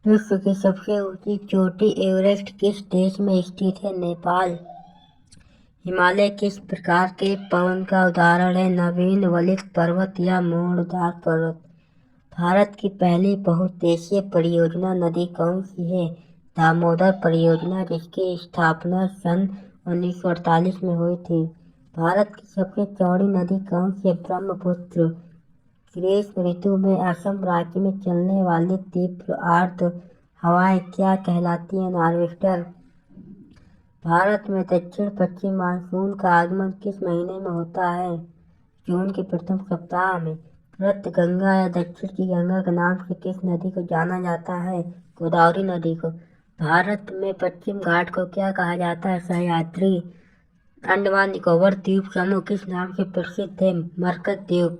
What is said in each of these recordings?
विश्व की सबसे ऊंची चोटी एवरेस्ट किस देश में स्थित है? नेपाल। हिमालय किस प्रकार के पवन का उदाहरण है? नवीन वलित पर्वत या मूंछदार पर्वत। भारत की पहली बहुउद्देशीय परियोजना नदी कौन सी है? दामोदर परियोजना, जिसकी स्थापना सन 1948 में हुई थी। भारत की सबसे चौड़ी नदी कौन सी है? ब्रह्मपुत्र। ग्रीष्म ऋतु में असम राज्य में चलने वाली तीव्र आर्द्र हवाएं क्या कहलाती हैं? नॉर्वेस्टर। भारत में दक्षिण पश्चिम मानसून का आगमन किस महीने में होता है? जून के प्रथम सप्ताह में। मृत गंगा या दक्षिण की गंगा के नाम से किस नदी को जाना जाता है? गोदावरी नदी को। भारत में पश्चिम घाट को क्या कहा जाता है? सह्याद्री। अंडमान निकोबार द्वीप समूह किस नाम से प्रसिद्ध है? मरकत द्वीप।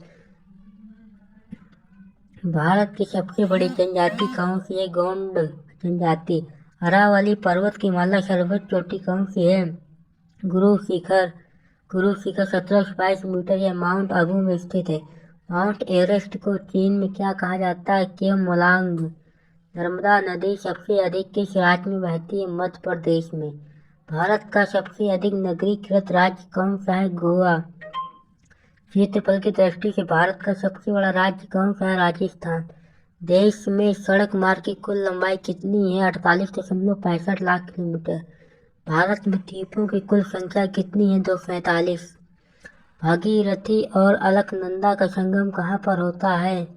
भारत की सबसे बड़ी जनजाति कौन सी है? गोंड जनजाति। अरावली पर्वत की माला सर्वोच्च चोटी कौन सी है? गुरु शिखर। गुरु शिखर 1722 मीटर या माउंट आबू में स्थित है। माउंट एवरेस्ट को चीन में क्या कहा जाता है? केमोलांग। नर्मदा नदी सबसे अधिक किस राज्य में बहती है? मध्य प्रदेश में। भारत का सबसे अधिक नगरीकृत राज्य कौन सा है? गोवा। क्षेत्रफल की दृष्टि से भारत का सबसे बड़ा राज्य कौन सा है? राजस्थान। देश में सड़क मार्ग की कुल लंबाई कितनी है? 48.65 लाख किलोमीटर। भारत में द्वीपों की कुल संख्या कितनी है? 247। भागीरथी और अलकनंदा का संगम कहाँ पर होता है?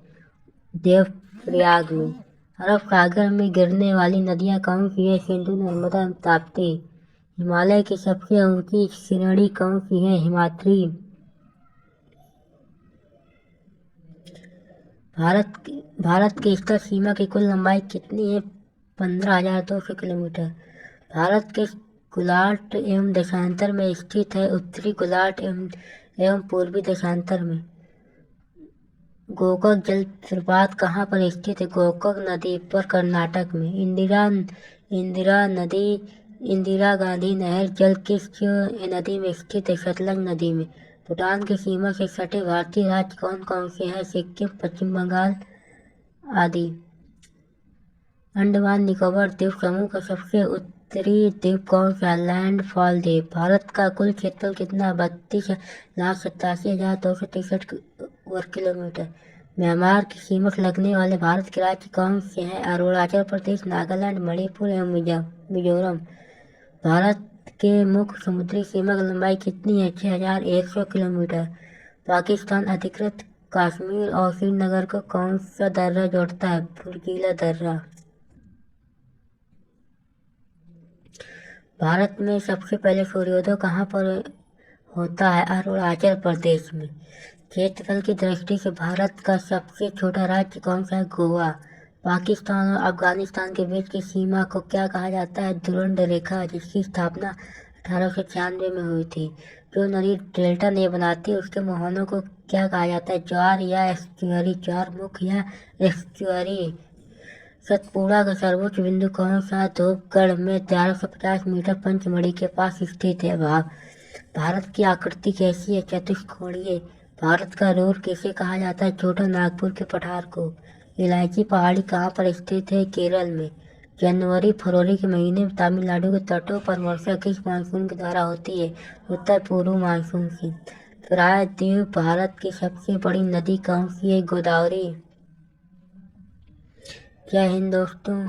देवप्रयाग में। अरब सागर में गिरने वाली नदियाँ कौन सी है? सिंधु, नर्मदा, ताप्ती। हिमालय की सबसे ऊंची श्रेणी कौन सी है? हिमाद्री। भारत की स्थल सीमा की कुल लंबाई कितनी है? 15,200 किलोमीटर। भारत के गोलार्ध एवं देशांतर में स्थित है? उत्तरी गोलार्ध एवं पूर्वी देशांतर में। गोकाक जलप्रपात कहाँ पर स्थित है? गोकाक नदी पर, कर्नाटक में। इंदिरा गांधी नहर जल किस नदी में स्थित है? सतलज नदी में। भूटान की सीमा से सटे भारतीय राज्य कौन कौन से हैं? सिक्किम, पश्चिम बंगाल आदि। अंडमान निकोबार द्वीप समूह का सबसे उत्तरी द्वीप कौन सा? लैंडफॉल द्वीप। भारत का कुल क्षेत्रफल कितना? 32,87,263 वर्ग किलोमीटर। म्यांमार की सीमा से लगने वाले भारत के राज्य कौन से हैं? अरुणाचल प्रदेश, नागालैंड, मणिपुर एवं मिजोरम। भारत के मुख्य समुद्री सीमा की लंबाई कितनी है? 6,100 किलोमीटर। पाकिस्तान अधिकृत कश्मीर और श्रीनगर को कौन सा दर्रा जोड़ता है? बुर्कीला दर्रा। भारत में सबसे पहले सूर्योदय कहाँ पर होता है? अरुणाचल प्रदेश में। क्षेत्रफल की दृष्टि से भारत का सबसे छोटा राज्य कौन सा है? गोवा। पाकिस्तान और अफगानिस्तान के बीच की सीमा को क्या कहा जाता है? धुरंध रेखा, जिसकी स्थापना 1896 में हुई थी। जो नदी डेल्टा नहीं बनाती उसके मुहानों को क्या कहा जाता है? ज्वार या एस्चुअरी। ज्वारमुख या एस्चुअरी। सतपुड़ा का सर्वोच्च बिंदु कौन सा? धूपगढ़ में 1150 मीटर पंचमढ़ी के पास स्थित है। भारत की आकृति कैसी है? चतुष्कोणीय। भारत का रूर किसे कहा जाता है? छोटा नागपुर के पठार को। इलायची पहाड़ी कहाँ पर स्थित है? केरल में। जनवरी फरवरी के महीने में तमिलनाडु के तटों पर वर्षा किस मानसून के द्वारा होती है? उत्तर पूर्व मानसून से। प्रायद्वीप भारत की सबसे बड़ी नदी कौन सी है? गोदावरी। जय हिंद दोस्तों।